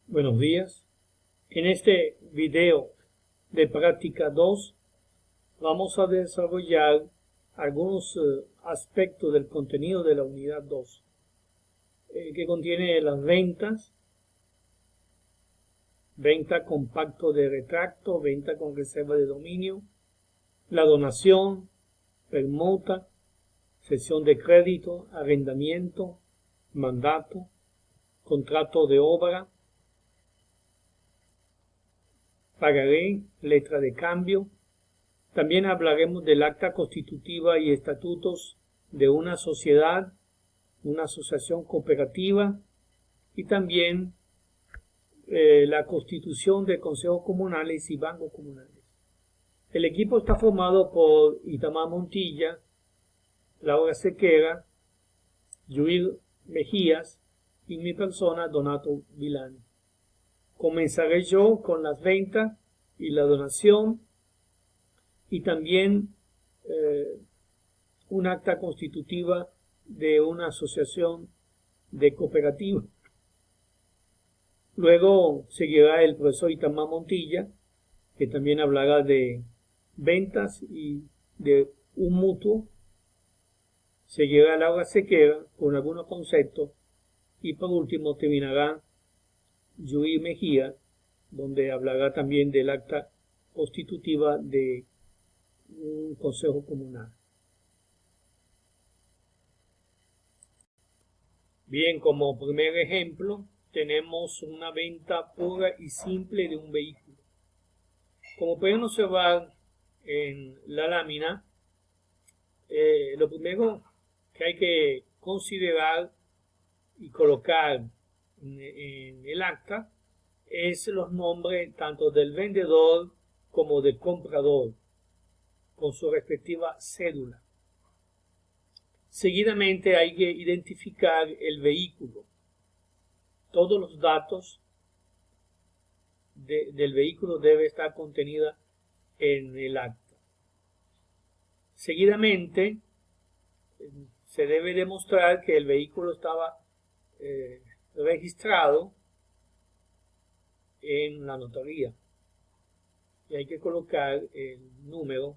Buenos días. En este video de práctica 2 vamos a desarrollar algunos aspectos del contenido de la unidad 2, que contiene las ventas, venta con pacto de retracto, venta con reserva de dominio, la donación, permuta, cesión de crédito, arrendamiento, mandato, contrato de obra, pagaré, letra de cambio. También hablaremos del acta constitutiva y estatutos de una sociedad, una asociación cooperativa y también la constitución de consejos comunales y bancos comunales. El equipo está formado por Itamar Montilla, Laura Sequera, Yuil Mejías y mi persona, Donato Vilani. Comenzaré yo con las ventas y la donación y también un acta constitutiva de una asociación de cooperativa. Luego seguirá el profesor Itamar Montilla, que también hablará de ventas y de un mutuo. Seguirá Laura Sequera con algunos conceptos y por último terminará Yuil Mejía, donde hablará también del acta constitutiva de un consejo comunal. Bien, como primer ejemplo, tenemos una venta pura y simple de un vehículo. Como pueden observar en la lámina, lo primero que hay que considerar y colocar en el acta es los nombres tanto del vendedor como del comprador, con su respectiva cédula. Seguidamente hay que identificar el vehículo. Todos los datos del vehículo deben estar contenidos en el acta. Seguidamente se debe demostrar que el vehículo estaba registrado en la notaría y hay que colocar el número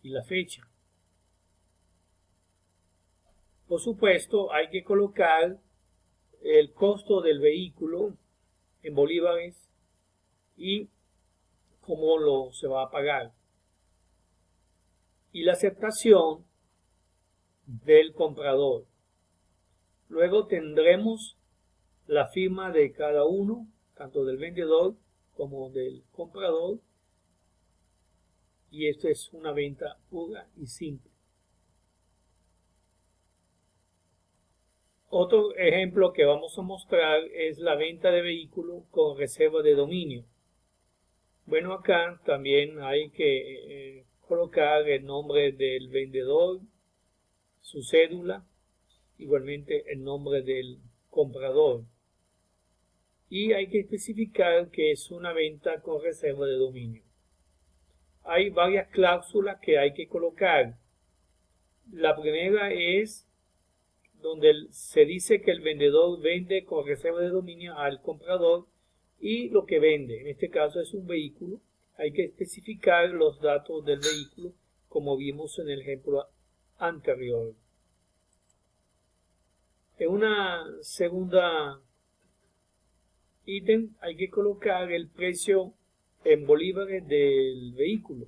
y la fecha. Por supuesto, hay que colocar el costo del vehículo en bolívares y cómo se va a pagar. Y la aceptación del comprador. Luego tendremos la firma de cada uno, tanto del vendedor como del comprador. Y esto es una venta pura y simple. Otro ejemplo que vamos a mostrar es la venta de vehículo con reserva de dominio. Bueno, acá también hay que colocar el nombre del vendedor, su cédula, igualmente el nombre del comprador. Y hay que especificar que es una venta con reserva de dominio. Hay varias cláusulas que hay que colocar. La primera es donde se dice que el vendedor vende con reserva de dominio al comprador y lo que vende, en este caso es un vehículo, hay que especificar los datos del vehículo como vimos en el ejemplo anterior. En una segunda ítem hay que colocar el precio en bolívares del vehículo,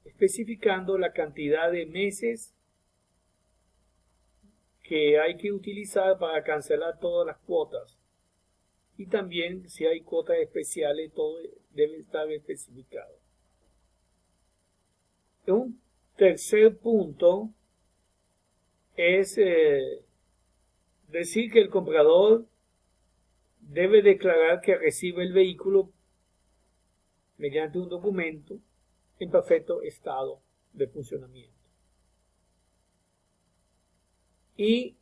especificando la cantidad de meses que hay que utilizar para cancelar todas las cuotas. Y también si hay cuotas especiales, todo debe estar especificado. Un tercer punto es decir que el comprador debe declarar que recibe el vehículo mediante un documento en perfecto estado de funcionamiento. Y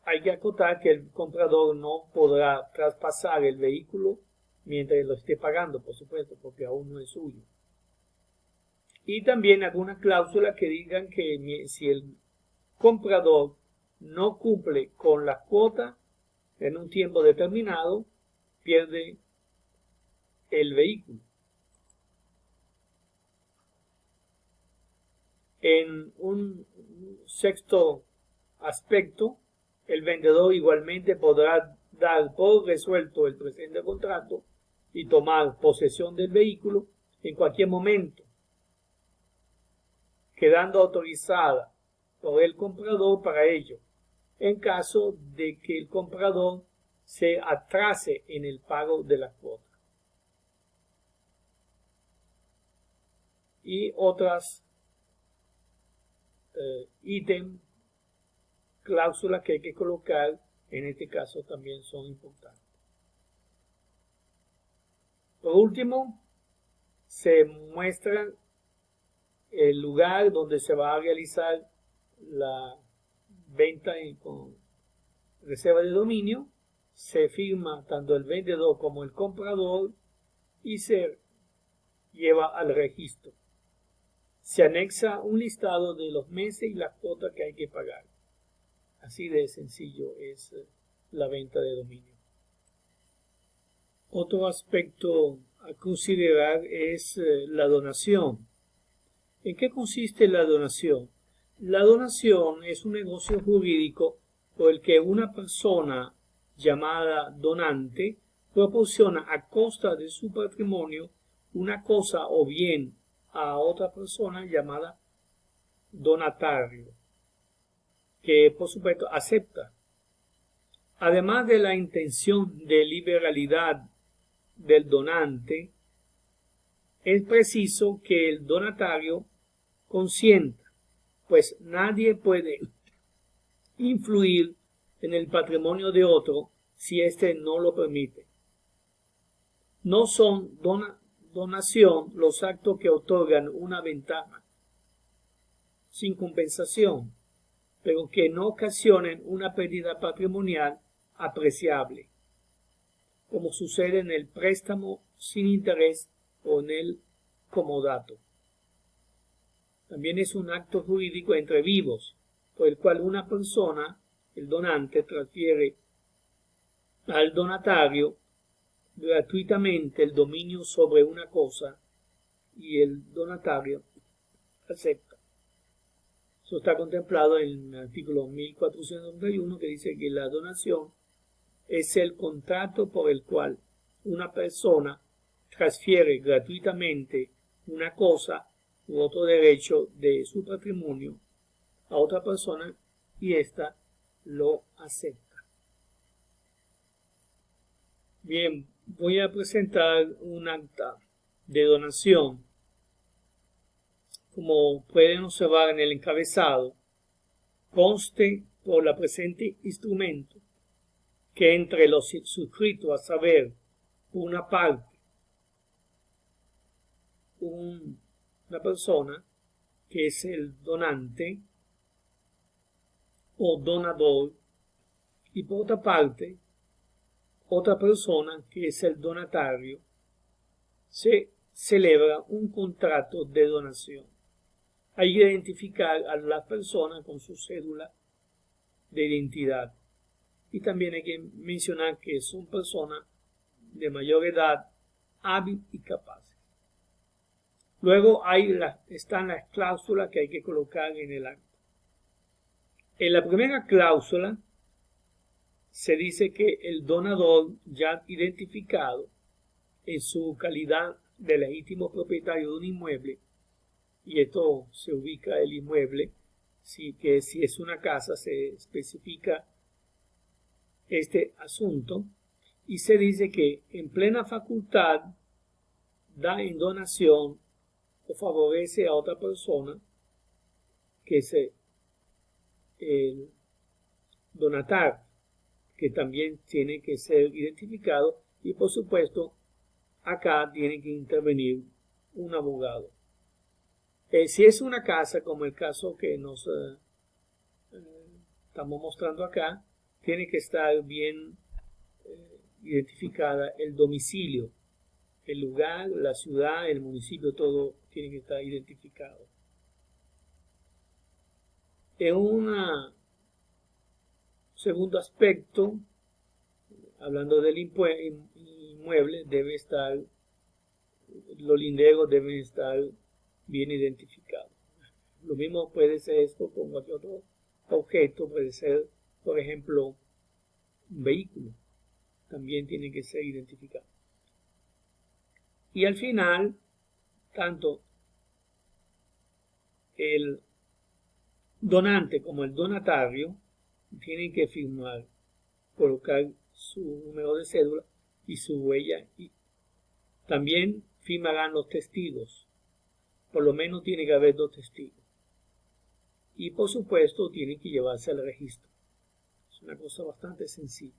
hay que acotar que el comprador no podrá traspasar el vehículo mientras lo esté pagando, por supuesto, porque aún no es suyo. Y también algunas cláusulas que digan que si el comprador no cumple con la cuota en un tiempo determinado, pierde el vehículo. En un sexto aspecto, el vendedor igualmente podrá dar por resuelto el presente contrato y tomar posesión del vehículo en cualquier momento, quedando autorizada por el comprador para ello, en caso de que el comprador se atrase en el pago de la cuota. Y otras ítems, cláusulas que hay que colocar en este caso también son importantes. Por último, se muestra el lugar donde se va a realizar la venta con reserva de dominio. Se firma tanto el vendedor como el comprador y se lleva al registro. Se anexa un listado de los meses y las cuotas que hay que pagar. Así de sencillo es la venta de dominio. Otro aspecto a considerar es la donación. ¿En qué consiste la donación? La donación es un negocio jurídico por el que una persona llamada donante proporciona a costa de su patrimonio una cosa o bien a otra persona llamada donatario, que por supuesto acepta. Además de la intención de liberalidad del donante, es preciso que el donatario consienta, pues nadie puede influir en el patrimonio de otro si éste no lo permite. No son donación los actos que otorgan una ventaja sin compensación, pero que no ocasionen una pérdida patrimonial apreciable, como sucede en el préstamo sin interés o en el comodato. También es un acto jurídico entre vivos, por el cual una persona, el donante, transfiere al donatario gratuitamente el dominio sobre una cosa y el donatario acepta. Eso está contemplado en el artículo 1491, que dice que la donación es el contrato por el cual una persona transfiere gratuitamente una cosa u otro derecho de su patrimonio a otra persona y ésta lo acepta. Bien, voy a presentar un acta de donación. Como pueden observar en el encabezado, conste por la presente instrumento que entre los suscritos, a saber, por una parte, una persona que es el donante o donador, y por otra parte, otra persona que es el donatario, se celebra un contrato de donación. Hay que identificar a la persona con su cédula de identidad. Y también hay que mencionar que son personas de mayor edad, hábil y capaces. Luego están las cláusulas que hay que colocar en el acta. En la primera cláusula se dice que el donador ya identificado en su calidad de legítimo propietario de un inmueble, y esto se ubica el inmueble, que si es una casa se especifica este asunto, y se dice que en plena facultad da en donación o favorece a otra persona, que es el donatar, que también tiene que ser identificado, y por supuesto acá tiene que intervenir un abogado. Si es una casa, como el caso que nos estamos mostrando acá, tiene que estar bien identificada el domicilio, el lugar, la ciudad, el municipio, todo tiene que estar identificado. En un segundo aspecto, hablando del inmueble debe estar, los linderos deben estar bien identificados. Lo mismo puede ser esto con cualquier otro objeto, puede ser, por ejemplo, un vehículo, también tiene que ser identificado. Y al final, tanto el donante como el donatario tienen que firmar, colocar su número de cédula y su huella. Y también firmarán los testigos. Por lo menos tiene que haber 2 testigos. Y por supuesto tienen que llevarse al registro. Es una cosa bastante sencilla.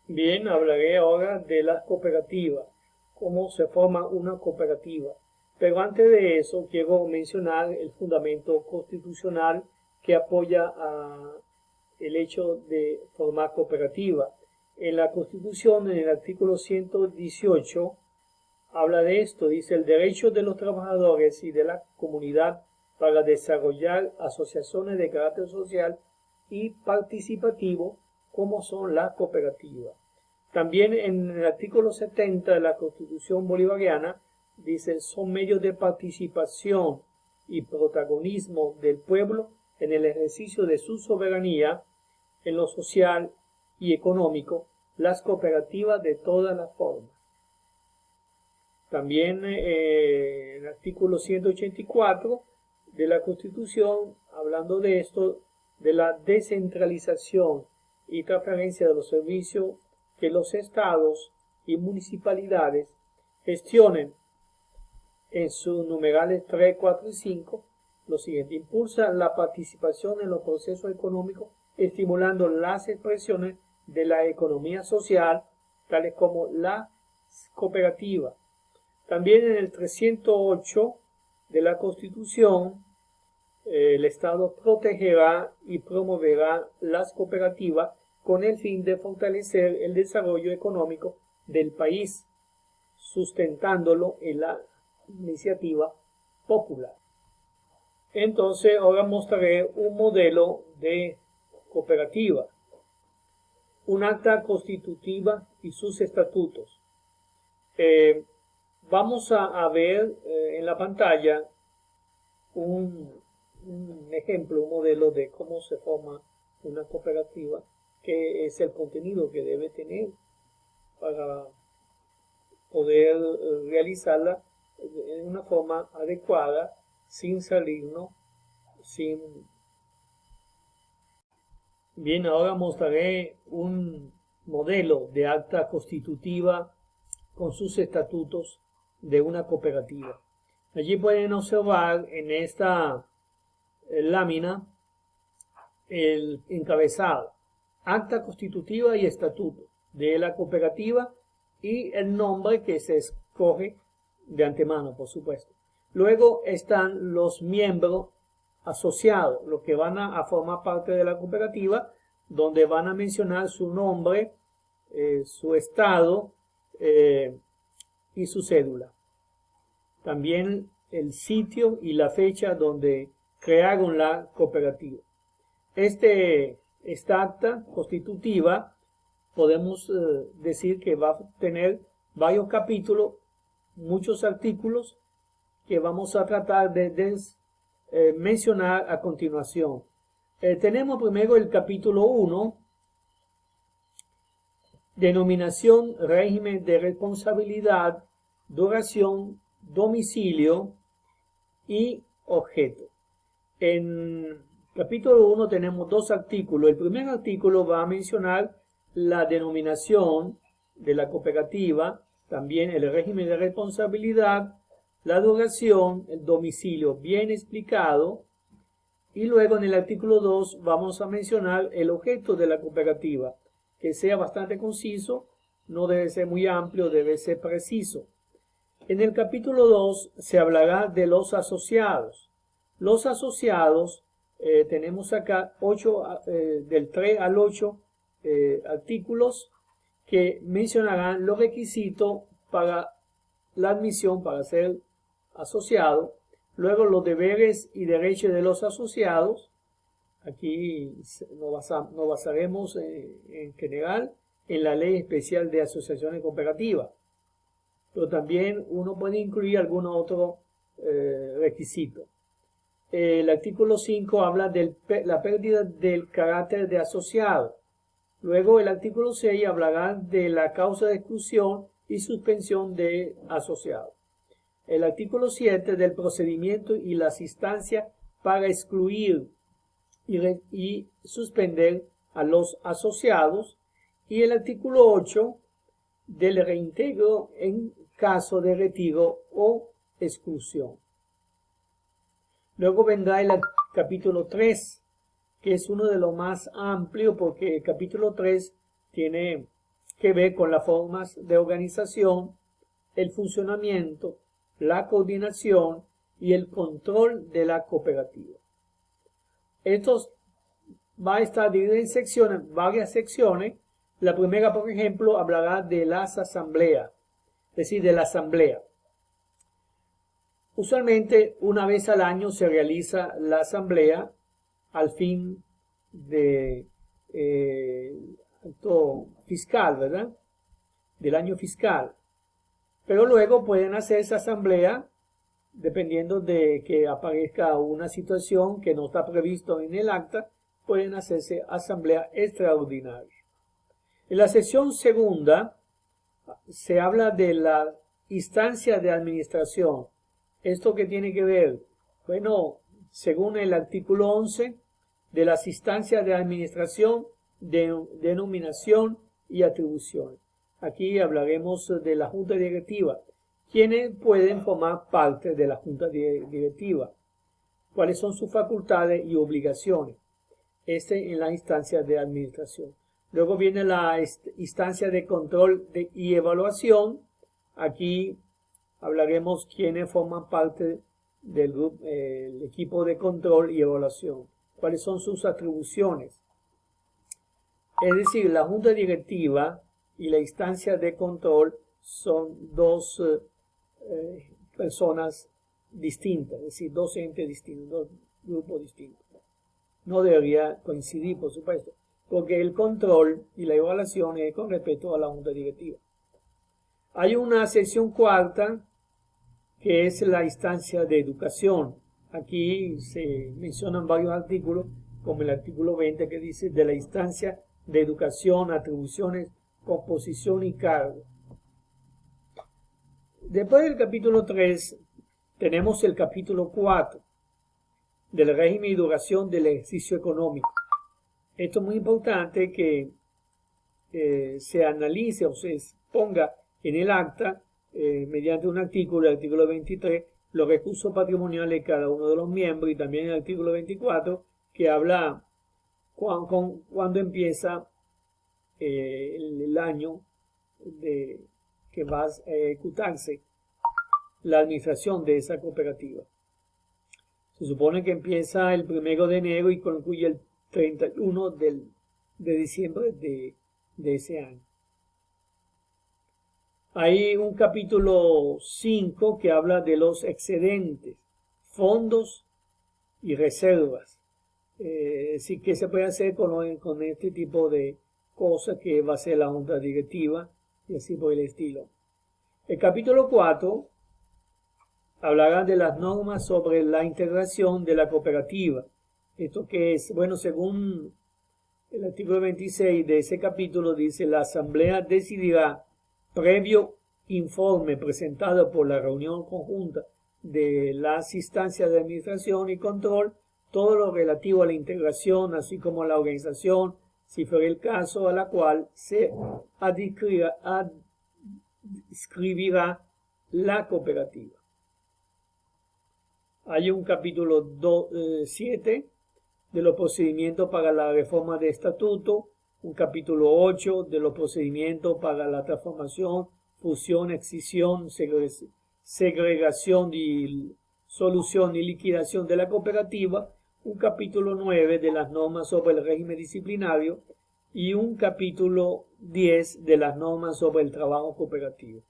Bien, hablaré ahora de las cooperativas, cómo se forma una cooperativa. Pero antes de eso quiero mencionar el fundamento constitucional que apoya el hecho de formar cooperativa. En la Constitución, en el artículo 118, habla de esto, dice: el derecho de los trabajadores y de la comunidad para desarrollar asociaciones de carácter social y participativo, como son las cooperativas. También en el artículo 70 de la Constitución bolivariana dice: son medios de participación y protagonismo del pueblo en el ejercicio de su soberanía en lo social y económico, las cooperativas de todas las formas. También el artículo 184 de la Constitución, hablando de esto, de la descentralización y transferencia de los servicios que los estados y municipalidades gestionen en sus numerales 3, 4 y 5, lo siguiente: impulsa la participación en los procesos económicos, estimulando las expresiones de la economía social, tales como la cooperativa. También en el 308 de la Constitución, el Estado protegerá y promoverá las cooperativas con el fin de fortalecer el desarrollo económico del país, sustentándolo en la iniciativa popular. Entonces, ahora mostraré un modelo de cooperativa, un acta constitutiva y sus estatutos. Vamos a ver en la pantalla un ejemplo, un modelo de cómo se forma una cooperativa, que es el contenido que debe tener para poder realizarla en una forma adecuada, sin salirnos, Bien, ahora mostraré un modelo de acta constitutiva con sus estatutos de una cooperativa. Allí pueden observar en esta lámina el encabezado: acta constitutiva y estatuto de la cooperativa, y el nombre que se escoge de antemano, por supuesto. Luego están los miembros asociados, los que van a formar parte de la cooperativa, donde van a mencionar su nombre, su estado y su cédula. También el sitio y la fecha donde crearon la cooperativa. Esta acta constitutiva podemos decir que va a tener varios capítulos, muchos artículos que vamos a tratar de mencionar a continuación. Tenemos primero el capítulo 1, denominación, régimen de responsabilidad, duración, domicilio y objeto. En capítulo 1 tenemos 2 artículos. El primer artículo va a mencionar la denominación de la cooperativa, también el régimen de responsabilidad, la duración, el domicilio bien explicado, y luego en el artículo 2 vamos a mencionar el objeto de la cooperativa, que sea bastante conciso, no debe ser muy amplio, debe ser preciso. En el capítulo 2 se hablará de los asociados. Los asociados, tenemos acá del 3 al 8 artículos que mencionarán los requisitos para la admisión, para ser asociado, luego los deberes y derechos de los asociados, Aquí nos basaremos en general en la ley especial de asociaciones cooperativas, pero también uno puede incluir algún otro requisito. El artículo 5 habla de la pérdida del carácter de asociado. Luego el artículo 6 hablará de la causa de exclusión y suspensión de asociado. El artículo 7 del procedimiento y las instancias para excluir y suspender a los asociados. Y el artículo 8 del reintegro en caso de retiro o exclusión. Luego vendrá el capítulo 3, que es uno de los más amplios porque el capítulo 3 tiene que ver con las formas de organización, el funcionamiento, la coordinación y el control de la cooperativa. Esto va a estar dividido en secciones, varias secciones. La primera, por ejemplo, hablará de las asambleas, es decir, de la asamblea. Usualmente, una vez al año se realiza la asamblea al fin de acto fiscal, ¿verdad? Del año fiscal. Pero luego pueden hacerse asamblea dependiendo de que aparezca una situación que no está previsto en el acta, pueden hacerse asamblea extraordinaria. En la sección segunda se habla de la instancia de administración. ¿Esto qué tiene que ver? Bueno, según el artículo 11 de las instancias de administración, denominación y atribución. Aquí hablaremos de la junta directiva. ¿Quiénes pueden formar parte de la junta directiva? ¿Cuáles son sus facultades y obligaciones? En la instancia de administración. Luego viene la instancia de control y evaluación. Aquí hablaremos quiénes forman parte del grupo, el equipo de control y evaluación. ¿Cuáles son sus atribuciones? Es decir, la junta directiva y la instancia de control son dos personas distintas, es decir, dos entes distintos, dos grupos distintos. No debería coincidir, por supuesto, porque el control y la evaluación es con respecto a la junta directiva. Hay una sección cuarta que es la instancia de educación. Aquí se mencionan varios artículos, como el artículo 20 que dice de la instancia de educación, atribuciones, composición y cargo. Después del capítulo 3 tenemos el capítulo 4 del régimen y duración del ejercicio económico. Esto es muy importante que se analice o se ponga en el acta mediante un artículo, el artículo 23, los recursos patrimoniales de cada uno de los miembros, y también el artículo 24 que habla cuando empieza el año que va a ejecutarse la administración de esa cooperativa. Se supone que empieza el 1 de enero y concluye el 31 de diciembre de ese año. Hay un capítulo 5 que habla de los excedentes, fondos y reservas. Sí, que se puede hacer con este tipo de cosas que va a ser la junta directiva y así por el estilo. El capítulo 4 hablará de las normas sobre la integración de la cooperativa. ¿Esto qué es? Bueno, según el artículo 26 de ese capítulo dice: la asamblea decidirá, previo informe presentado por la reunión conjunta de las instancias de administración y control, todo lo relativo a la integración, así como a la organización, si fuera el caso, a la cual se adscribirá la cooperativa. Hay un capítulo 7 de los procedimientos para la reforma de estatuto, un capítulo 8 de los procedimientos para la transformación, fusión, escisión, segregación y solución y liquidación de la cooperativa, un capítulo 9 de las normas sobre el régimen disciplinario y un capítulo 10 de las normas sobre el trabajo cooperativo.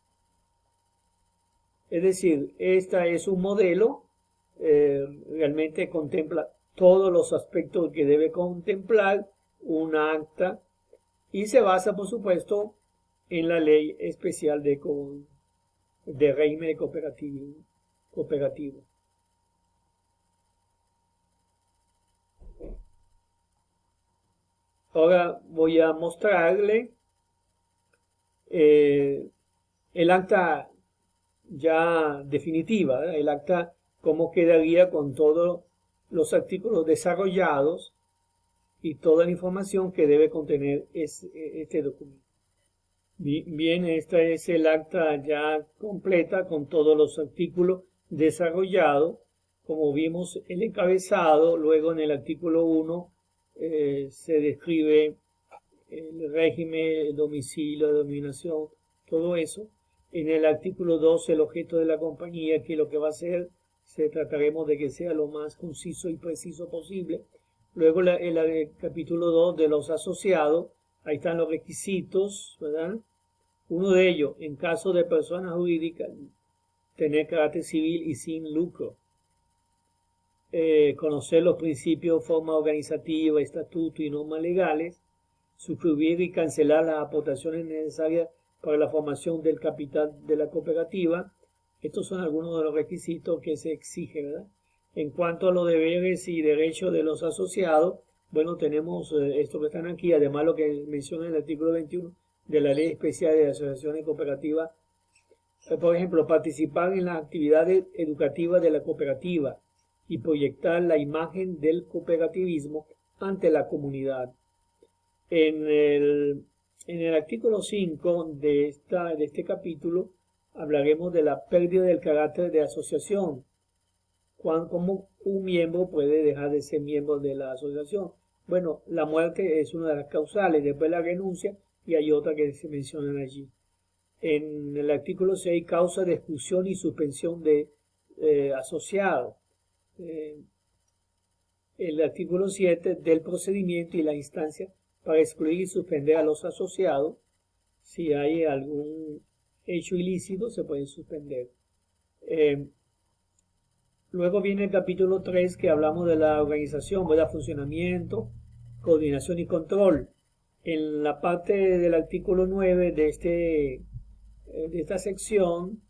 Es decir, este es un modelo, realmente contempla todos los aspectos que debe contemplar un acta y se basa, por supuesto, en la ley especial de régimen cooperativo. Ahora voy a mostrarle el acta ya definitiva, ¿verdad? El acta cómo quedaría con todos los artículos desarrollados y toda la información que debe contener este documento. Bien, esta es el acta ya completa con todos los artículos desarrollados. Como vimos el encabezado, luego en el artículo 1 se describe el régimen, el domicilio, la denominación, todo eso. En el artículo 2 el objeto de la compañía, que lo que va a hacer, trataremos de que sea lo más conciso y preciso posible. Luego el capítulo 2 de los asociados, ahí están los requisitos, ¿verdad? Uno de ellos, en caso de personas jurídicas, tener carácter civil y sin lucro. Conocer los principios, forma organizativa, estatuto y normas legales. Suscribir y cancelar las aportaciones necesarias para la formación del capital de la cooperativa. Estos son algunos de los requisitos que se exigen, ¿verdad? En cuanto a los deberes y derechos de los asociados, bueno, tenemos esto que están aquí, además lo que menciona el artículo 21 de la Ley Especial de Asociaciones Cooperativas. Por ejemplo, participar en las actividades educativas de la cooperativa y proyectar la imagen del cooperativismo ante la comunidad. En el artículo 5 de este capítulo hablaremos de la pérdida del carácter de asociación, cómo un miembro puede dejar de ser miembro de la asociación. Bueno, la muerte es una de las causales, después la renuncia y hay otra que se mencionan allí. En el artículo 6, causa de exclusión y suspensión de asociado. El artículo 7, del procedimiento y la instancia para excluir y suspender a los asociados. Si hay algún hecho ilícito, se pueden suspender. Luego viene el capítulo 3, que hablamos de la organización, ¿verdad? Funcionamiento, coordinación y control. En la parte del artículo 9 de esta sección,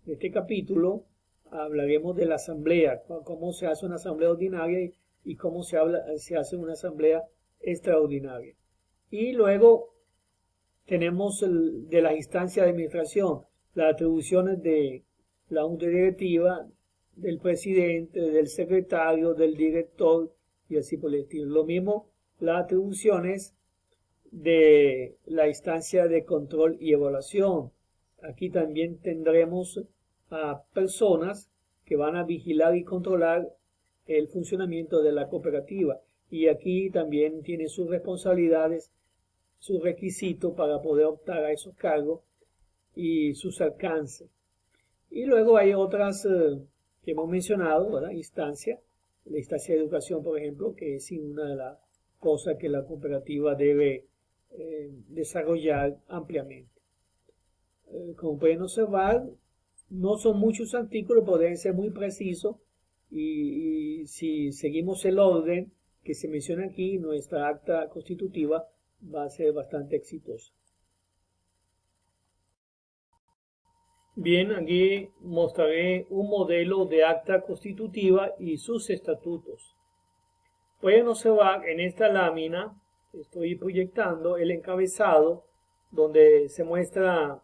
de este capítulo, hablaremos de la asamblea, cómo se hace una asamblea ordinaria y cómo se hace una asamblea extraordinaria. Y luego tenemos de las instancias de administración, las atribuciones de la junta directiva, del presidente, del secretario, del director y así por el estilo. Lo mismo las atribuciones de la instancia de control y evaluación. Aquí también tendremos a personas que van a vigilar y controlar el funcionamiento de la cooperativa. Y aquí también tiene sus responsabilidades, sus requisitos para poder optar a esos cargos y sus alcances. Y luego hay otras que hemos mencionado, ¿verdad? Instancias. La instancia de educación, por ejemplo, que es una de las cosas que la cooperativa debe desarrollar ampliamente. Como pueden observar, no son muchos artículos, pero deben ser muy precisos y si seguimos el orden que se menciona aquí, nuestra acta constitutiva va a ser bastante exitosa. Bien, aquí mostraré un modelo de acta constitutiva y sus estatutos. Pueden observar en esta lámina, estoy proyectando el encabezado donde se muestra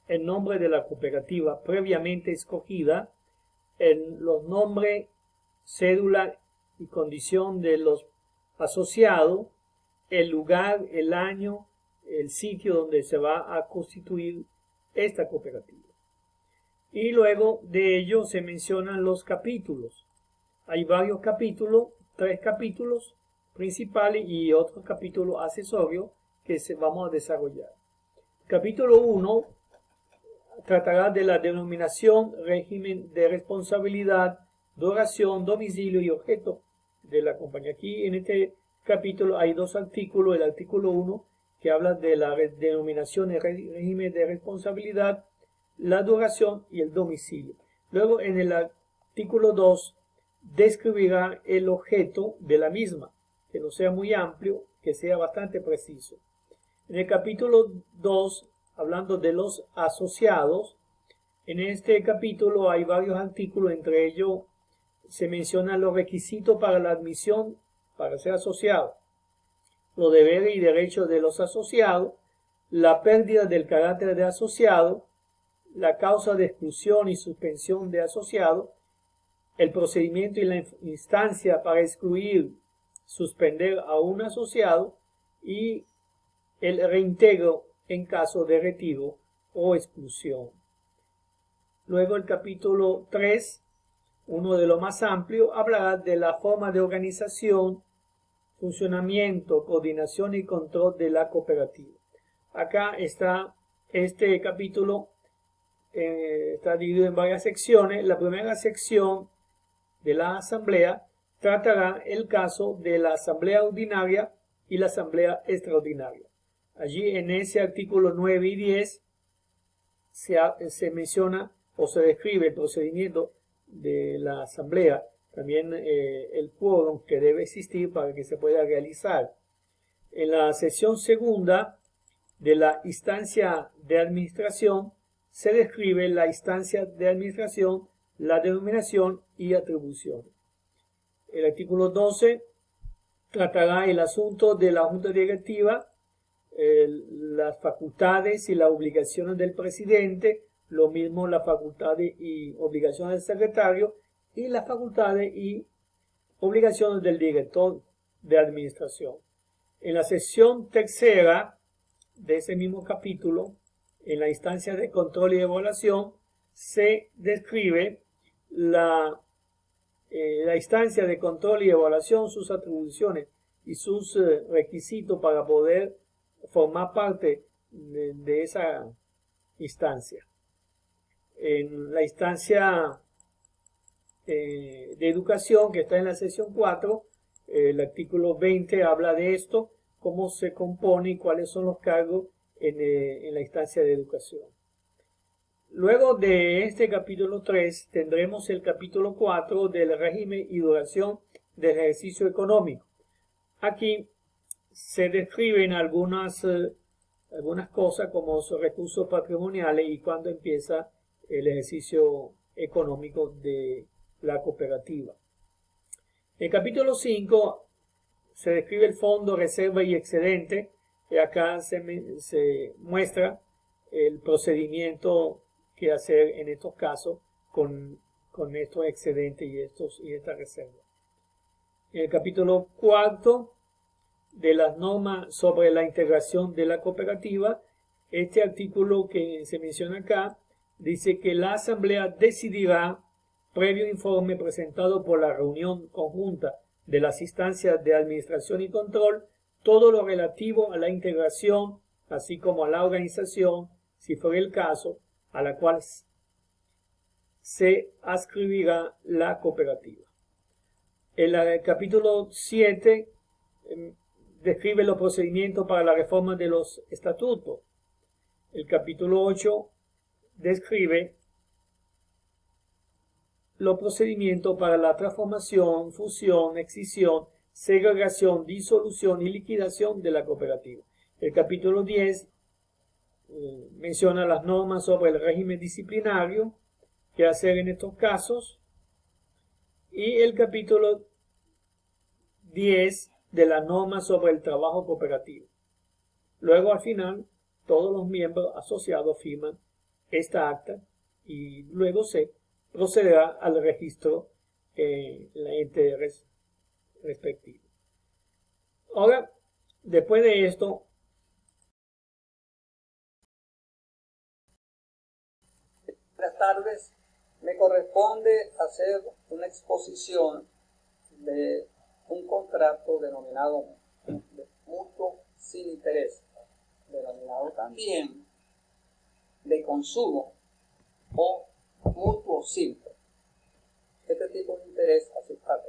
el nombre de la cooperativa previamente escogida, los nombres, cédula y condición de los asociados, el lugar, el año, el sitio donde se va a constituir esta cooperativa. Y luego de ello se mencionan los capítulos. Hay varios capítulos, 3 capítulos principales y otros capítulos accesorios que vamos a desarrollar. Capítulo 1 tratará de la denominación, régimen de responsabilidad, duración, domicilio y objeto de la compañía. Aquí en este capítulo hay 2 artículos. El artículo 1 que habla de la denominación, el régimen de responsabilidad, la duración y el domicilio. Luego en el artículo 2 describirá el objeto de la misma, que no sea muy amplio, que sea bastante preciso. En el capítulo 2, hablando de los asociados, en este capítulo hay varios artículos, entre ellos se mencionan los requisitos para la admisión para ser asociado, los deberes y derechos de los asociados, la pérdida del carácter de asociado, la causa de exclusión y suspensión de asociado, el procedimiento y la instancia para excluir, suspender a un asociado y el reintegro en caso de retiro o exclusión. Luego el capítulo 3, uno de los más amplios, hablará de la forma de organización, funcionamiento, coordinación y control de la cooperativa. Acá está este capítulo, está dividido en varias secciones. La primera sección de la asamblea tratará el caso de la asamblea ordinaria y la asamblea extraordinaria. Allí en ese artículo 9 y 10 se menciona o se describe el procedimiento de la asamblea, también el quórum que debe existir para que se pueda realizar. En la sección segunda de la instancia de administración se describe la instancia de administración, la denominación y atribución. El artículo 12 tratará el asunto de la junta directiva, las facultades y las obligaciones del presidente, lo mismo las facultades y obligaciones del secretario y las facultades y obligaciones del director de administración. En la sección tercera de ese mismo capítulo, en la instancia de control y evaluación, se describe la instancia de control y evaluación, sus atribuciones y sus requisitos para poder formar parte de esa instancia. En la instancia de educación, que está en la sección 4, el artículo 20 habla de esto, cómo se compone y cuáles son los cargos en la instancia de educación. Luego de este capítulo 3 tendremos el capítulo 4 del régimen y duración del ejercicio económico. Aquí se describen algunas cosas como los recursos patrimoniales y cuándo empieza el ejercicio económico de la cooperativa. En el capítulo 5 se describe el fondo, reserva y excedente, y acá se muestra el procedimiento que hacer en estos casos con estos excedentes y esta reserva. En el capítulo 4 de las normas sobre la integración de la cooperativa, este artículo que se menciona acá dice que la asamblea decidirá, previo informe presentado por la reunión conjunta de las instancias de administración y control, todo lo relativo a la integración, así como a la organización, si fuera el caso, a la cual se adscribirá la cooperativa. El capítulo 7 describe los procedimientos para la reforma de los estatutos. El capítulo 8 describe los procedimientos para la transformación, fusión, escisión, segregación, disolución y liquidación de la cooperativa. El capítulo 10 menciona las normas sobre el régimen disciplinario, qué hacer en estos casos, y el capítulo 10 de las normas sobre el trabajo cooperativo. Luego, al final, todos los miembros asociados firman esta acta y luego se procederá al registro en la ente respectivo. Ahora, después de esto, buenas tardes, me corresponde hacer una exposición de un contrato denominado mutuo sin interés, denominado también de consumo o mutuo simple. Este tipo de interés,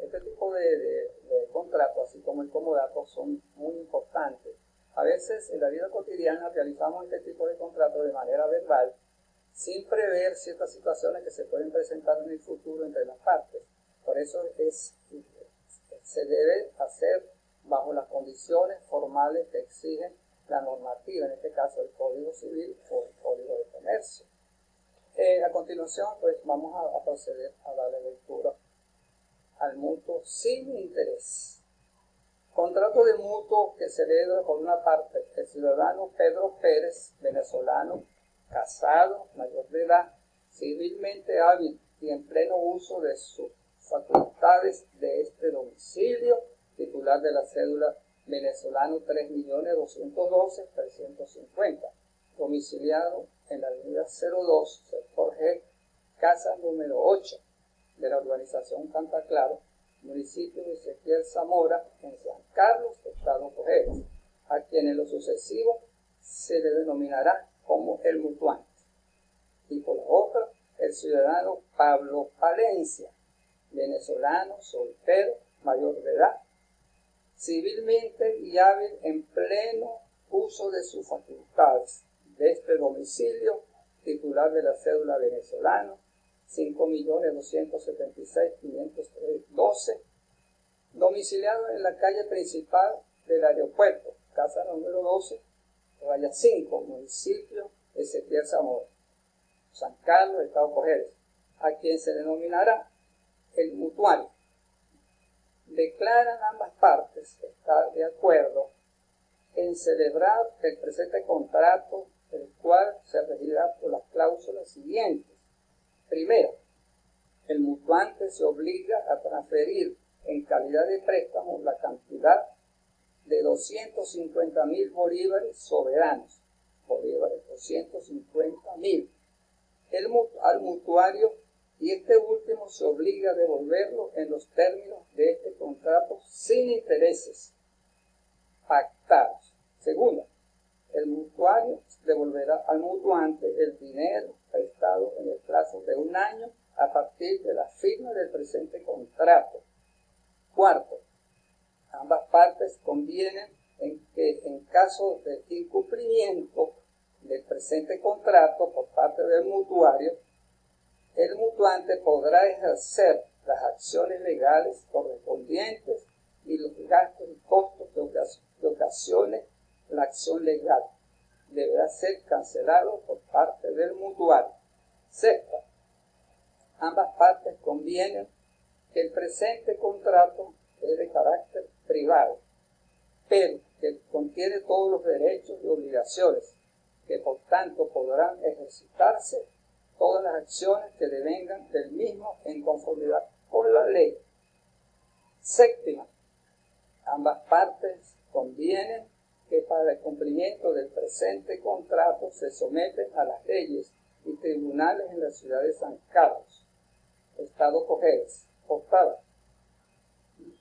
este tipo de contrato, así como el comodato, son muy importantes. A veces en la vida cotidiana realizamos este tipo de contrato de manera verbal, sin prever ciertas situaciones que se pueden presentar en el futuro entre las partes. Por eso se debe hacer bajo las condiciones formales que exigen la normativa, en este caso el Código Civil o el Código de Comercio. A continuación, pues vamos a proceder a darle lectura al mutuo sin interés. Contrato de mutuo que celebra por una parte el ciudadano Pedro Pérez, venezolano, casado, mayor de edad, civilmente hábil y en pleno uso de sus facultades de este domicilio, titular de la cédula venezolano 3.212.350, domiciliado en la avenida 02, sector G, casa número 8 de la urbanización Canta Claro, municipio de Ezequiel Zamora, en San Carlos, estado Cojedes, a quien en lo sucesivo se le denominará como el mutuante. Y por la otra, el ciudadano Pablo Palencia, venezolano, soltero, mayor de edad, civilmente y hábil en pleno uso de sus facultades de este domicilio, titular de la cédula venezolana 5.276.512, domiciliado en la calle principal del aeropuerto, casa número 12, raya 5, municipio de Ezequiel Zamora, San Carlos, estado Cojedes, a quien se denominará el mutuario. Declaran ambas partes estar de acuerdo en celebrar el presente contrato, el cual se regirá por las cláusulas siguientes. Primero, el mutuante se obliga a transferir en calidad de préstamo la cantidad de 250.000 bolívares soberanos, bolívares 250.000, al mutuario, y este último se obliga a devolverlo en los términos de este contrato sin intereses pactados. Segundo, el mutuario devolverá al mutuante el dinero prestado en el plazo de 1 año a partir de la firma del presente contrato. Cuarto, ambas partes convienen en que en caso de incumplimiento del presente contrato por parte del mutuario, el mutuante podrá ejercer las acciones legales correspondientes y los gastos y costos que ocasione la acción legal deberá ser cancelado por parte del mutuario. Sexta, ambas partes convienen que el presente contrato es de carácter privado, pero que contiene todos los derechos y obligaciones, que por tanto podrán ejercitarse todas las acciones que devengan del mismo en conformidad con la ley. Séptima, ambas partes convienen que para el cumplimiento del presente contrato se someten a las leyes y tribunales en la ciudad de San Carlos, estado Cojedes. Octava,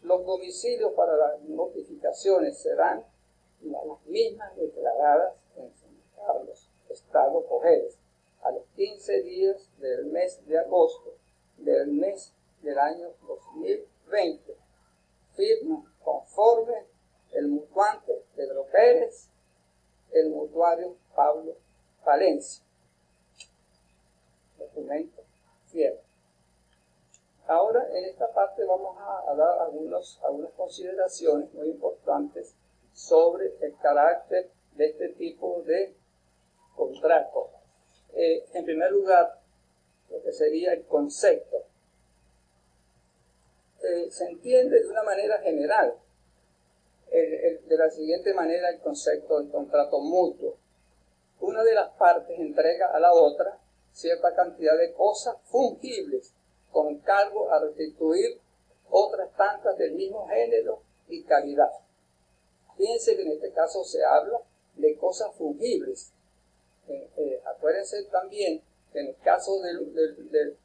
los domicilios para las notificaciones serán las mismas declaradas en San Carlos, estado Cojedes, a los 15 días del mes de agosto del mes del año 2020. Firma conforme el mutuante Pedro Pérez, el mutuario Pablo Palencia. Documento cierto. Ahora en esta parte vamos a dar algunas consideraciones muy importantes sobre el carácter de este tipo de contrato. En primer lugar, lo que sería el concepto. Se entiende de una manera general, de la siguiente manera, el concepto del contrato mutuo. Una de las partes entrega a la otra cierta cantidad de cosas fungibles con cargo a restituir otras tantas del mismo género y calidad. Fíjense que en este caso se habla de cosas fungibles. Acuérdense también que en el caso del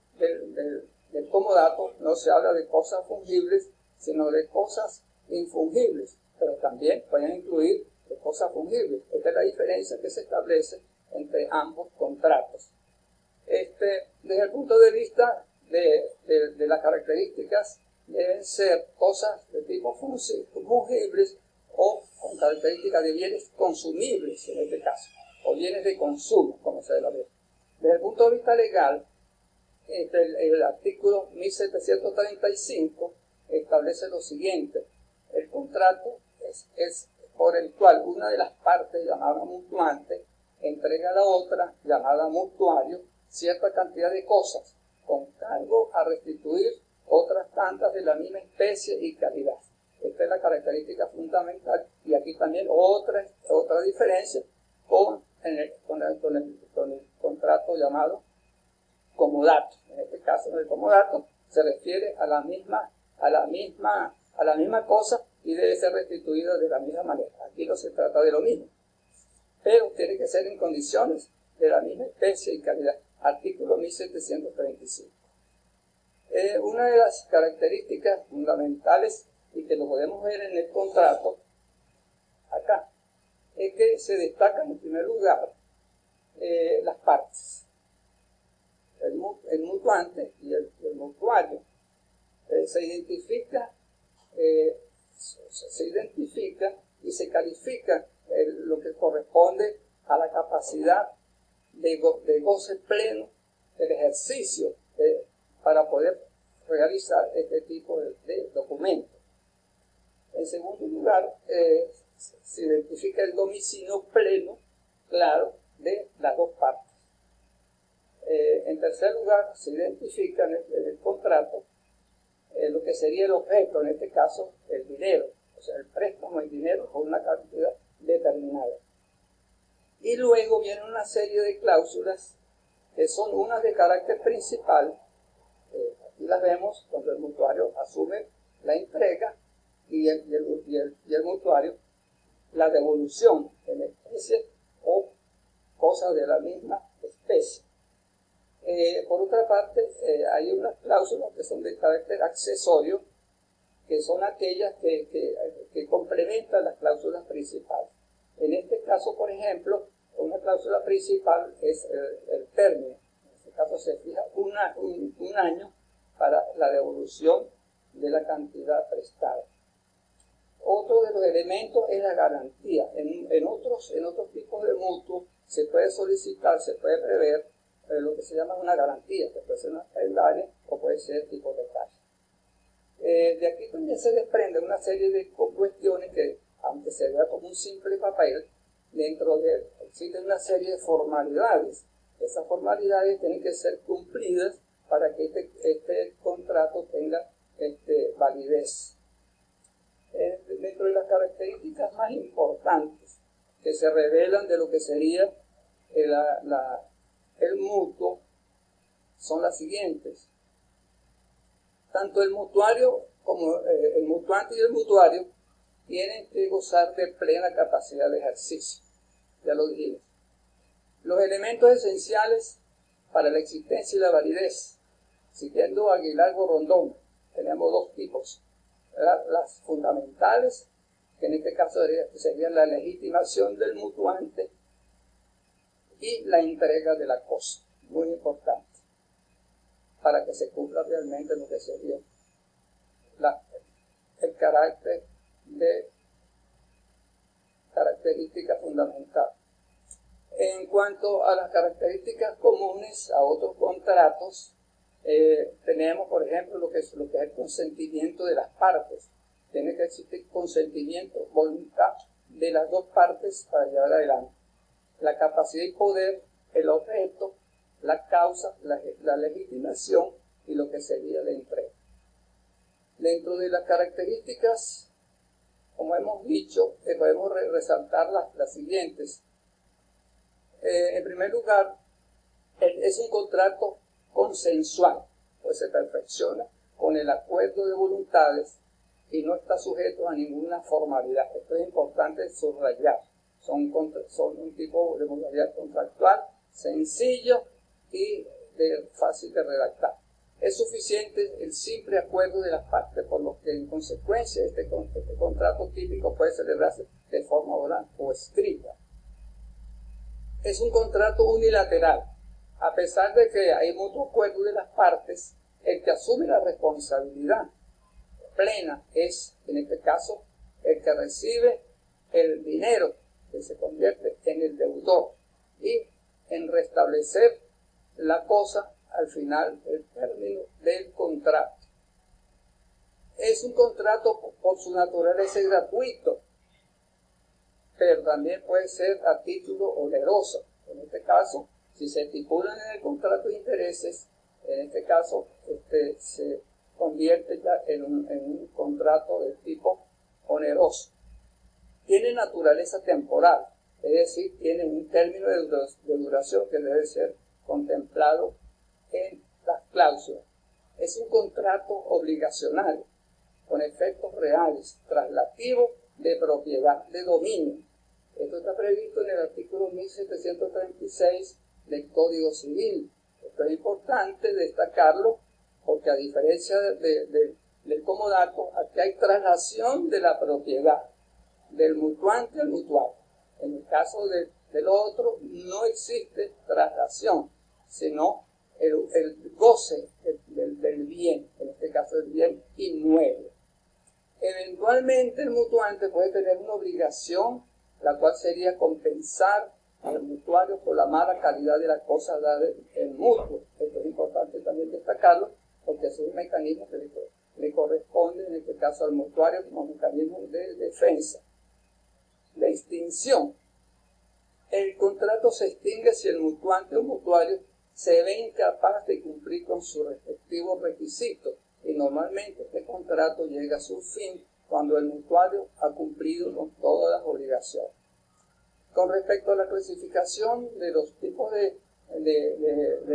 comodato no se habla de cosas fungibles, sino de cosas infungibles, pero también pueden incluir de cosas fungibles. Esta es la diferencia que se establece entre ambos contratos. Desde el punto de vista de las características, deben ser cosas de tipo fungibles o con características de bienes consumibles en este caso, o bienes de consumo, como se debe ver. Desde el punto de vista legal, el artículo 1735 establece lo siguiente: el contrato es por el cual una de las partes, llamada mutuante, entrega a la otra, llamada mutuario, cierta cantidad de cosas, con cargo a restituir otras tantas de la misma especie y calidad. Esta es la característica fundamental, y aquí también otra diferencia con el contrato llamado comodato. En este caso, el comodato se refiere a la misma cosa y debe ser restituida de la misma manera. Aquí no se trata de lo mismo, pero tiene que ser en condiciones de la misma especie y calidad. Artículo 1735. Una de las características fundamentales, y que lo podemos ver en el contrato, acá, es que se destacan en primer lugar las partes, el mutuante y el mutuario. Se identifica y se califica lo que corresponde a la capacidad de goce pleno del ejercicio para poder realizar este tipo de documentos. En segundo lugar, se identifica el dominio pleno, claro, de las dos partes. En tercer lugar, se identifica en el contrato lo que sería el objeto, en este caso el dinero, o sea, el préstamo de dinero con una cantidad determinada. Y luego viene una serie de cláusulas que son unas de carácter principal. Aquí las vemos cuando el mutuario asume la entrega y el mutuario la devolución en especie o cosas de la misma especie. Por otra parte, hay unas cláusulas que son de carácter accesorio, que son aquellas que complementan las cláusulas principales. En este caso, por ejemplo, una cláusula principal es el término. En este caso se fija un año para la devolución de la cantidad prestada. Otro de los elementos es la garantía. En otros tipos de mutuos se puede solicitar, se puede prever lo que se llama una garantía, que puede ser una prendaria o puede ser tipo de cash. De aquí también se desprende una serie de cuestiones que, aunque se vea como un simple papel, dentro de él existen una serie de formalidades. Esas formalidades tienen que ser cumplidas para que este contrato tenga validez. Dentro de las características más importantes que se revelan de lo que sería el mutuo son las siguientes. Tanto el mutuario como el mutuante y el mutuario tienen que gozar de plena capacidad de ejercicio. Ya lo dijimos. Los elementos esenciales para la existencia y la validez, siguiendo a Aguilar Gorondón, tenemos dos tipos. Las fundamentales, que en este caso serían la legitimación del mutuante y la entrega de la cosa, muy importante, para que se cumpla realmente lo que sería el carácter de característica fundamental. En cuanto a las características comunes a otros contratos, tenemos, por ejemplo, lo que es el consentimiento de las partes. Tiene que existir consentimiento, voluntad de las dos partes para llevar adelante. La capacidad y poder, el objeto, la causa, la legitimación y lo que sería la entrega. Dentro de las características, como hemos dicho, podemos resaltar las siguientes. En primer lugar, es un contrato consensual, pues se perfecciona con el acuerdo de voluntades y no está sujeto a ninguna formalidad. Esto es importante subrayar. Son un tipo de modalidad contractual sencillo y fácil de redactar. Es suficiente el simple acuerdo de las partes, por lo que en consecuencia este contrato típico puede celebrarse de forma oral o escrita. Es un contrato unilateral. A pesar de que hay mutuo acuerdo de las partes, el que asume la responsabilidad plena es, en este caso, el que recibe el dinero, que se convierte en el deudor, y en restablecer la cosa al final el término del contrato. Es un contrato por su naturaleza gratuito, pero también puede ser a título oneroso. En este caso, si se estipulan en el contrato de intereses, en este caso se convierte ya en un contrato de tipo oneroso. Tiene naturaleza temporal, es decir, tiene un término de duración que debe ser contemplado en las cláusulas. Es un contrato obligacional, con efectos reales, traslativos de propiedad, de dominio. Esto está previsto en el artículo 1736 del Código Civil. Esto es importante destacarlo porque, a diferencia del comodato, aquí hay traslación de la propiedad del mutuante al mutual. En el caso del otro no existe traslación, sino el goce del bien, en este caso el bien inmueble. Eventualmente el mutuante puede tener una obligación, la cual sería compensar al mutuario por la mala calidad de la cosa dada en mutuo. Esto es importante también destacarlo, porque es un mecanismo que le corresponde, en este caso al mutuario, como mecanismo de defensa. La extinción. El contrato se extingue si el mutuante o mutuario se ve incapaz de cumplir con sus respectivos requisitos, y normalmente este contrato llega a su fin cuando el mutuario ha cumplido con todas las obligaciones. Con respecto a la clasificación de los tipos de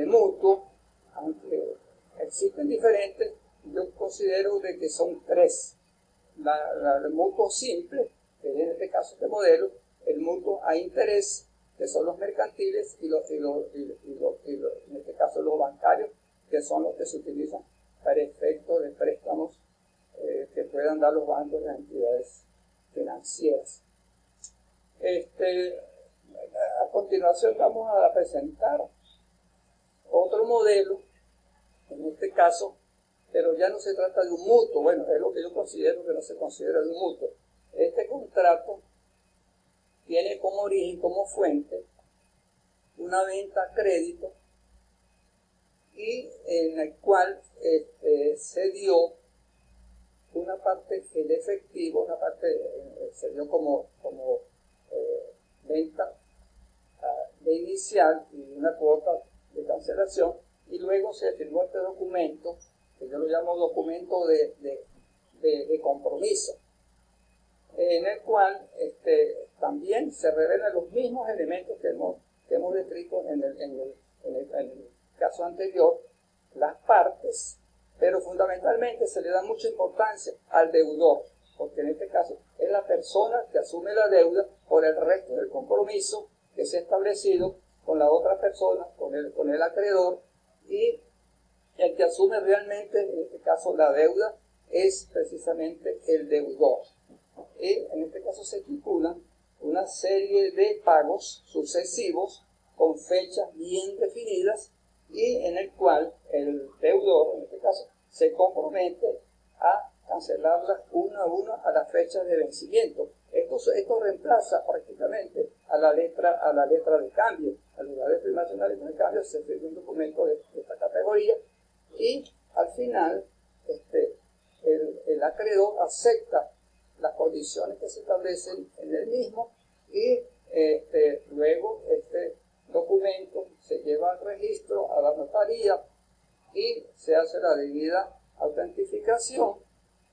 mutuo, aunque existen diferentes, yo considero de que son tres. El mutuo simple, que es en este caso este modelo, el mutuo a interés, que son los mercantiles, y en este caso los bancarios, que son los que se utilizan para efectos de préstamos que puedan dar los bancos y las entidades financieras. A continuación vamos a presentar otro modelo, en este caso, pero ya no se trata de un mutuo. Bueno, es lo que yo considero que no se considera de un mutuo. Este contrato tiene como origen, como fuente, una venta a crédito, y en el cual se dio una parte en efectivo, una parte se dio como venta de inicial y una cuota de cancelación, y luego se firmó este documento, que yo lo llamo documento de compromiso, en el cual también se revelan los mismos elementos que hemos descrito en el caso anterior, las partes, pero fundamentalmente se le da mucha importancia al deudor, porque en este caso es la persona que asume la deuda por el resto del compromiso que se ha establecido con la otra persona, con el acreedor, y el que asume realmente, en este caso, la deuda es precisamente el deudor. Y en este caso se estipulan una serie de pagos sucesivos con fechas bien definidas, y en el cual el deudor, en este caso, se compromete a cancelarlas una a una a las fechas de vencimiento. Esto reemplaza prácticamente a la letra de cambio. Al lugar de firmarse una letra de cambio, se firma un documento de esta categoría, y al final el acreedor acepta las condiciones que se establecen en el mismo, y luego este documento se lleva al registro, a la notaría, y se hace la debida autentificación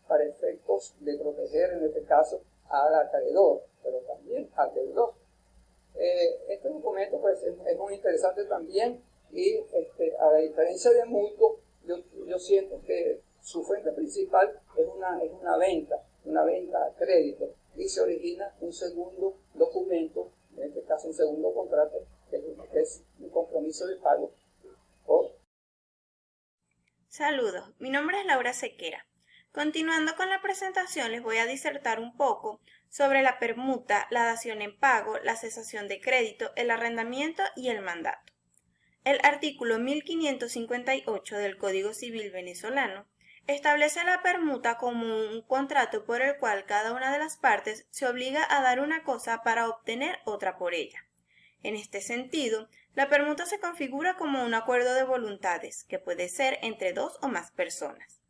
para efectos de proteger, en este caso, al acreedor, pero también al deudor. Este documento pues, es muy interesante también, y a la diferencia de mutuo, yo siento que su fuente principal es una venta a crédito, y se origina un segundo documento, en este caso un segundo contrato, que es un compromiso de pago. Saludos, mi nombre es Laura Sequera. Continuando con la presentación, les voy a disertar un poco sobre la permuta, la dación en pago, la cesación de crédito, el arrendamiento y el mandato. El artículo 1558 del Código Civil venezolano establece la permuta como un contrato por el cual cada una de las partes se obliga a dar una cosa para obtener otra por ella. En este sentido, la permuta se configura como un acuerdo de voluntades, que puede ser entre dos o más personas.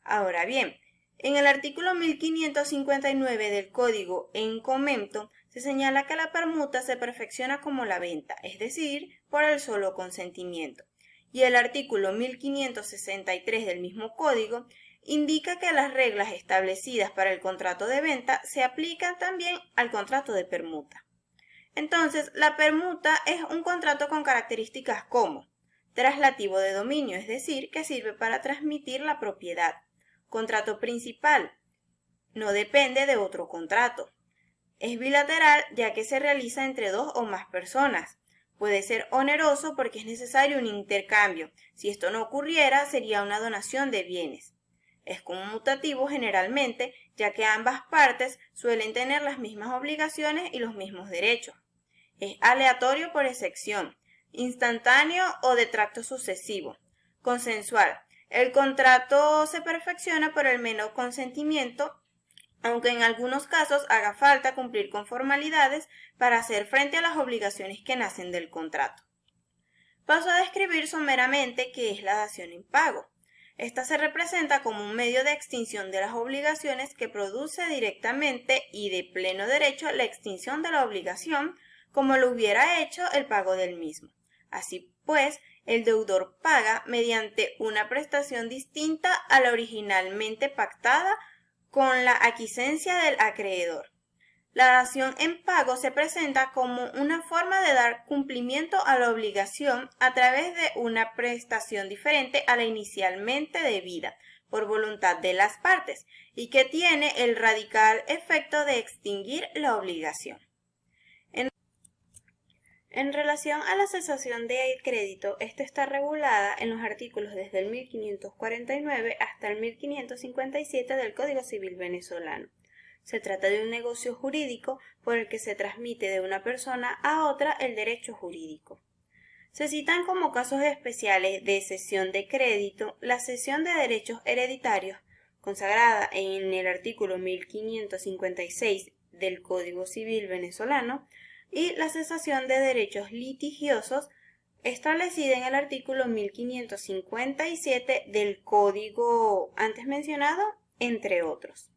Ahora bien, en el artículo 1559 del Código en comento, se señala que la permuta se perfecciona como la venta, es decir, por el solo consentimiento. Y el artículo 1563 del mismo Código indica que las reglas establecidas para el contrato de venta se aplican también al contrato de permuta. Entonces, la permuta es un contrato con características como traslativo de dominio, es decir, que sirve para transmitir la propiedad. Contrato principal, no depende de otro contrato. Es bilateral ya que se realiza entre dos o más personas. Puede ser oneroso porque es necesario un intercambio. Si esto no ocurriera, sería una donación de bienes. Es conmutativo generalmente, ya que ambas partes suelen tener las mismas obligaciones y los mismos derechos. Es aleatorio por excepción, instantáneo o de tracto sucesivo. Consensual. El contrato se perfecciona por el mero consentimiento, aunque en algunos casos haga falta cumplir con formalidades para hacer frente a las obligaciones que nacen del contrato. Paso a describir someramente qué es la dación en pago. Esta se representa como un medio de extinción de las obligaciones que produce directamente y de pleno derecho la extinción de la obligación, como lo hubiera hecho el pago del mismo. Así pues, el deudor paga mediante una prestación distinta a la originalmente pactada con la aquiescencia del acreedor. La dación en pago se presenta como una forma de dar cumplimiento a la obligación a través de una prestación diferente a la inicialmente debida, por voluntad de las partes, y que tiene el radical efecto de extinguir la obligación. En relación a la cesación de crédito, esta está regulada en los artículos desde el 1549 hasta el 1557 del Código Civil venezolano. Se trata de un negocio jurídico por el que se transmite de una persona a otra el derecho jurídico. Se citan como casos especiales de cesión de crédito la cesión de derechos hereditarios, consagrada en el artículo 1556 del Código Civil venezolano, y la cesación de derechos litigiosos, establecida en el artículo 1557 del Código antes mencionado, entre otros.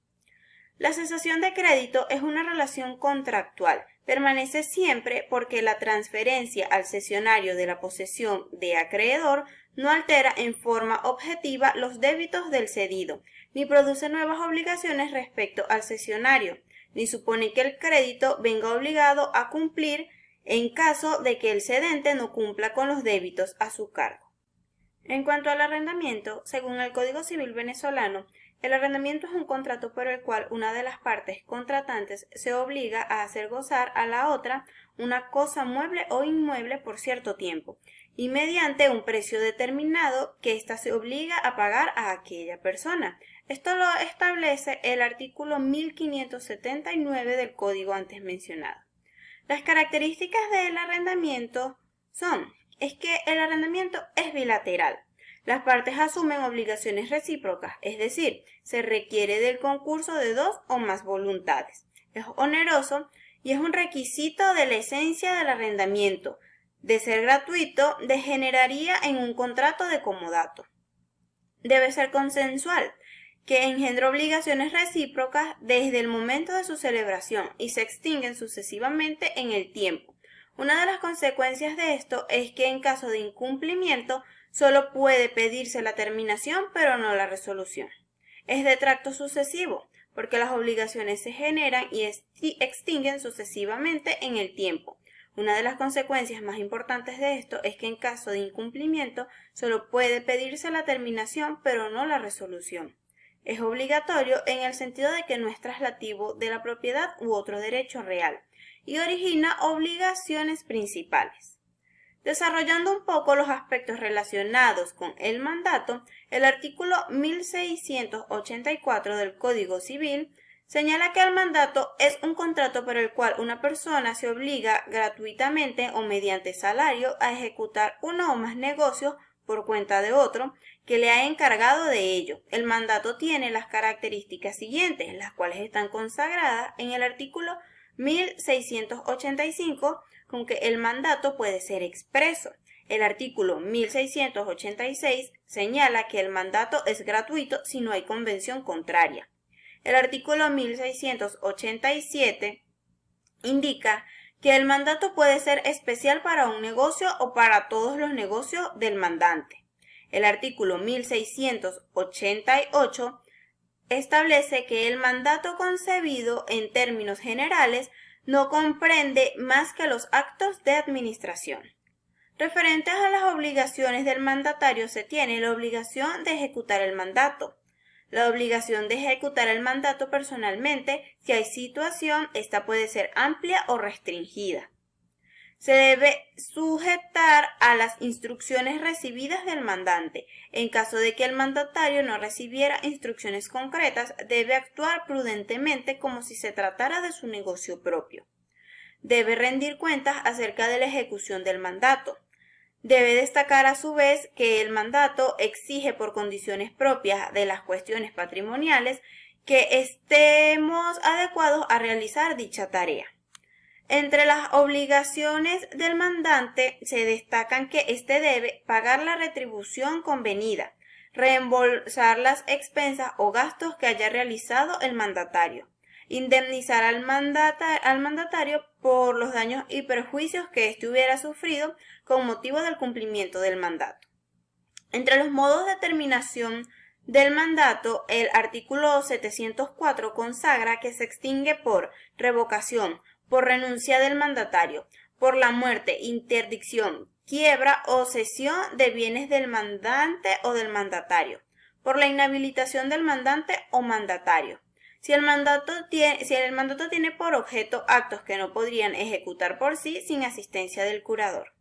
La cesación de crédito es una relación contractual. Permanece siempre porque la transferencia al cesionario de la posesión de acreedor no altera en forma objetiva los débitos del cedido, ni produce nuevas obligaciones respecto al cesionario, ni supone que el crédito venga obligado a cumplir en caso de que el cedente no cumpla con los débitos a su cargo. En cuanto al arrendamiento, según el Código Civil venezolano, el arrendamiento es un contrato por el cual una de las partes contratantes se obliga a hacer gozar a la otra una cosa mueble o inmueble por cierto tiempo, y mediante un precio determinado que ésta se obliga a pagar a aquella persona. Esto lo establece el artículo 1579 del Código antes mencionado. Las características del arrendamiento es que el arrendamiento es bilateral. Las partes asumen obligaciones recíprocas, es decir, se requiere del concurso de dos o más voluntades. Es oneroso y es un requisito de la esencia del arrendamiento. De ser gratuito, degeneraría en un contrato de comodato. Debe ser consensual, que engendra obligaciones recíprocas desde el momento de su celebración y se extinguen sucesivamente en el tiempo. Una de las consecuencias de esto es que en caso de incumplimiento solo puede pedirse la terminación pero no la resolución. Es de tracto sucesivo, porque las obligaciones se generan y extinguen sucesivamente en el tiempo. Una de las consecuencias más importantes de esto es que en caso de incumplimiento solo puede pedirse la terminación pero no la resolución. Es obligatorio en el sentido de que no es traslativo de la propiedad u otro derecho real y origina obligaciones principales. Desarrollando un poco los aspectos relacionados con el mandato, el artículo 1684 del Código Civil señala que el mandato es un contrato por el cual una persona se obliga gratuitamente o mediante salario a ejecutar uno o más negocios por cuenta de otro que le ha encargado de ello. El mandato tiene las características siguientes, las cuales están consagradas en el artículo 1685 con que el mandato puede ser expreso. El artículo 1686 señala que el mandato es gratuito si no hay convención contraria. El artículo 1687 indica que el mandato puede ser especial para un negocio o para todos los negocios del mandante. El artículo 1688 establece que el mandato concebido en términos generales no comprende más que los actos de administración. Referentes a las obligaciones del mandatario se tiene la obligación de ejecutar el mandato. La obligación de ejecutar el mandato personalmente, si hay situación, esta puede ser amplia o restringida. Se debe sujetar a las instrucciones recibidas del mandante. En caso de que el mandatario no recibiera instrucciones concretas, debe actuar prudentemente como si se tratara de su negocio propio. Debe rendir cuentas acerca de la ejecución del mandato. Debe destacar a su vez que el mandato exige por condiciones propias de las cuestiones patrimoniales que estemos adecuados a realizar dicha tarea. Entre las obligaciones del mandante se destacan que éste debe pagar la retribución convenida, reembolsar las expensas o gastos que haya realizado el mandatario, indemnizar al mandatario por los daños y perjuicios que éste hubiera sufrido con motivo del cumplimiento del mandato. Entre los modos de terminación del mandato, el artículo 704 consagra que se extingue por revocación, por renuncia del mandatario, por la muerte, interdicción, quiebra o cesión de bienes del mandante o del mandatario, por la inhabilitación del mandante o mandatario. Si el mandato tiene por objeto actos que no podrían ejecutar por sí sin asistencia del curador.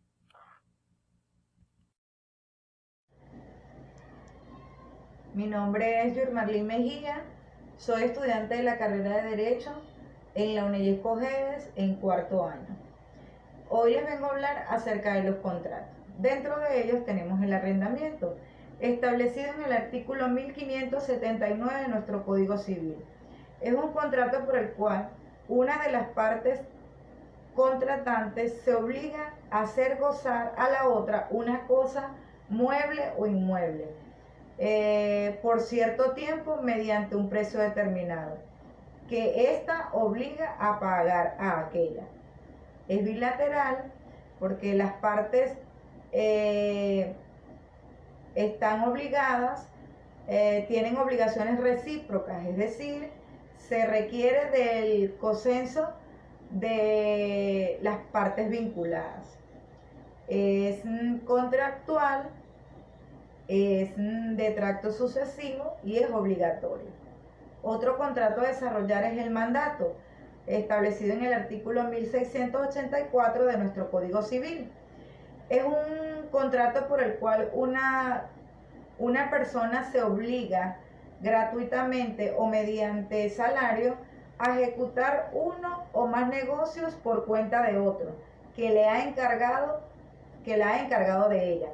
Mi nombre es Yurmarlín Mejía, soy estudiante de la carrera de Derecho en la UNEYESCO Jedes en cuarto año. Hoy les vengo a hablar acerca de los contratos. Dentro de ellos tenemos el arrendamiento, establecido en el artículo 1579 de nuestro Código Civil. Es un contrato por el cual una de las partes contratantes se obliga a hacer gozar a la otra una cosa mueble o inmueble por cierto tiempo mediante un precio determinado, que ésta obliga a pagar a aquella. Es bilateral porque las partes están obligadas, tienen obligaciones recíprocas, es decir, se requiere del consenso de las partes vinculadas. Es contractual, es de tracto sucesivo y es obligatorio. Otro contrato a desarrollar es el mandato, establecido en el artículo 1684 de nuestro Código Civil. Es un contrato por el cual una persona se obliga gratuitamente o mediante salario a ejecutar uno o más negocios por cuenta de otro que le ha encargado de ella.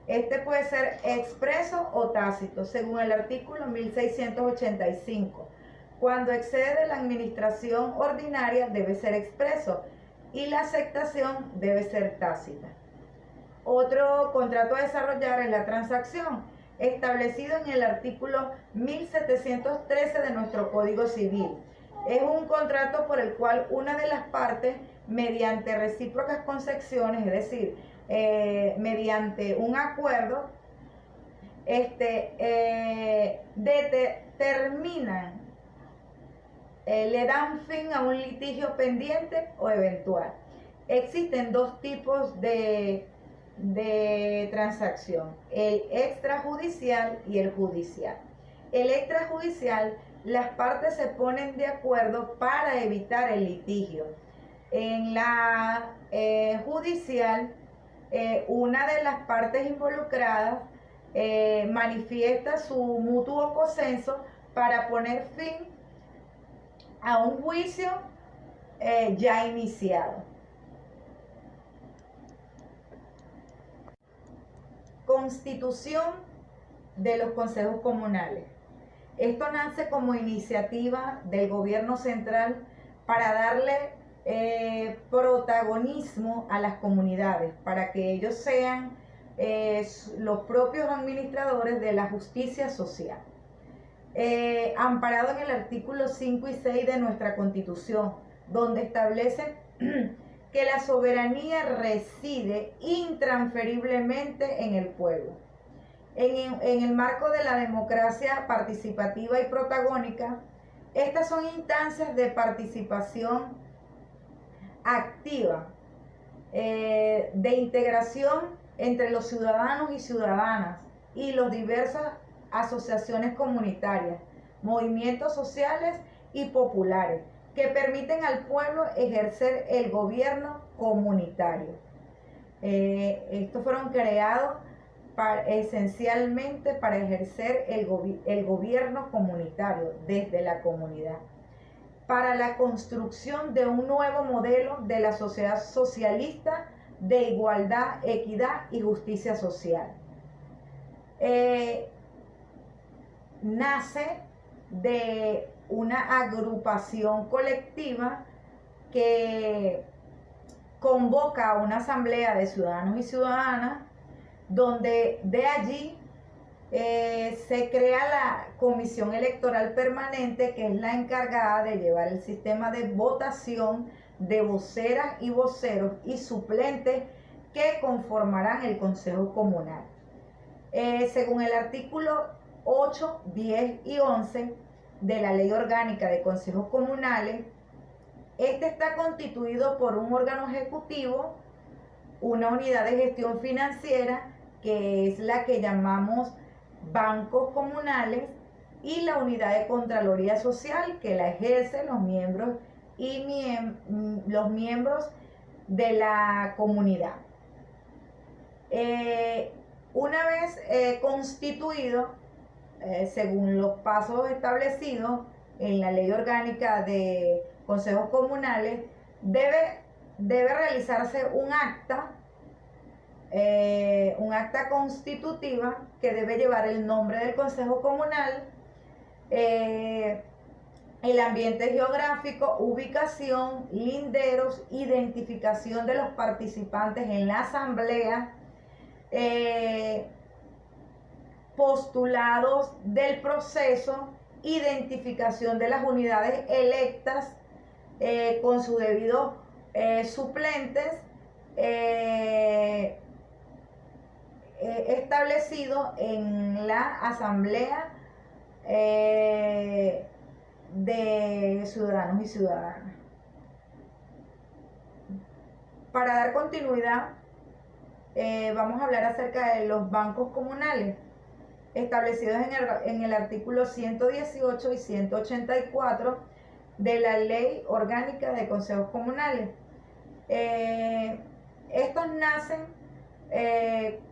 Este puede ser expreso o tácito, según el artículo 1685. Cuando excede de la administración ordinaria debe ser expreso y la aceptación debe ser tácita. Otro contrato a desarrollar es la transacción, establecido en el artículo 1713 de nuestro Código Civil. Es un contrato por el cual una de las partes, mediante recíprocas concesiones, es decir, mediante un acuerdo, determinan, le dan fin a un litigio pendiente o eventual. Existen dos tipos de transacción, el extrajudicial y el judicial. El extrajudicial, las partes se ponen de acuerdo para evitar el litigio. En la judicial, una de las partes involucradas manifiesta su mutuo consenso para poner fin a un juicio ya iniciado. Constitución de los consejos comunales. Esto nace como iniciativa del gobierno central para darle protagonismo a las comunidades para que ellos sean los propios administradores de la justicia social. Amparado en el artículo 5 y 6 de nuestra Constitución, donde establece que la soberanía reside intransferiblemente en el pueblo. En el marco de la democracia participativa y protagónica, estas son instancias de participación activa, de integración entre los ciudadanos y ciudadanas y las diversas asociaciones comunitarias, movimientos sociales y populares que permiten al pueblo ejercer el gobierno comunitario. Estos fueron creados esencialmente para ejercer el gobierno comunitario desde la comunidad, para la construcción de un nuevo modelo de la sociedad socialista de igualdad, equidad y justicia social. Nace de una agrupación colectiva que convoca a una asamblea de ciudadanos y ciudadanas, donde de allí se crea la Comisión Electoral Permanente, que es la encargada de llevar el sistema de votación de voceras y voceros y suplentes que conformarán el Consejo Comunal. Según el artículo 8, 10 y 11 de la Ley Orgánica de Consejos Comunales, este está constituido por un órgano ejecutivo, una unidad de gestión financiera, que es la que llamamos bancos comunales, y la unidad de Contraloría Social, que la ejercen los miembros los miembros de la comunidad. Una vez constituido, según los pasos establecidos en la Ley Orgánica de Consejos Comunales, debe realizarse un acta constitutiva que debe llevar el nombre del Consejo Comunal, el ambiente geográfico, ubicación, linderos, identificación de los participantes en la asamblea, postulados del proceso, identificación de las unidades electas con sus debidos suplentes, establecido en la asamblea de ciudadanos y ciudadanas. Para dar continuidad, vamos a hablar acerca de los bancos comunales, establecidos en el artículo 118 y 184 de la Ley Orgánica de Consejos Comunales. Estos nacen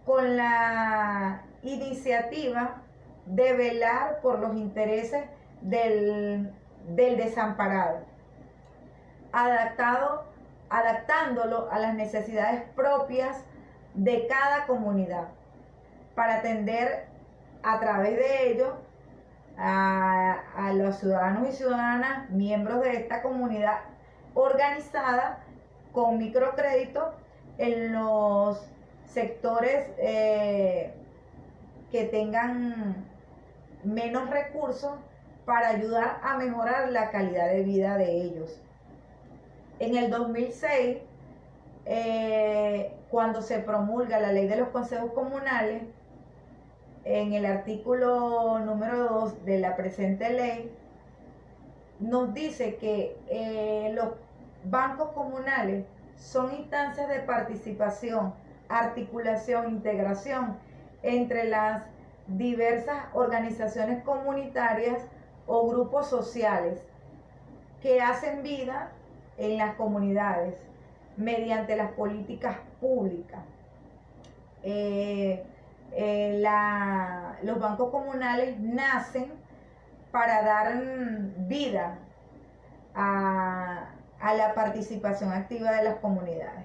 con la iniciativa de velar por los intereses del desamparado, adaptándolo a las necesidades propias de cada comunidad, para atender a través de ello a los ciudadanos y ciudadanas, miembros de esta comunidad organizada con microcrédito en los sectores que tengan menos recursos, para ayudar a mejorar la calidad de vida de ellos. En el 2006, cuando se promulga la Ley de los Consejos Comunales, en el artículo número 2 de la presente ley, nos dice que los bancos comunales son instancias de participación, articulación, integración entre las diversas organizaciones comunitarias o grupos sociales que hacen vida en las comunidades mediante las políticas públicas. Los bancos comunales nacen para dar vida a la participación activa de las comunidades.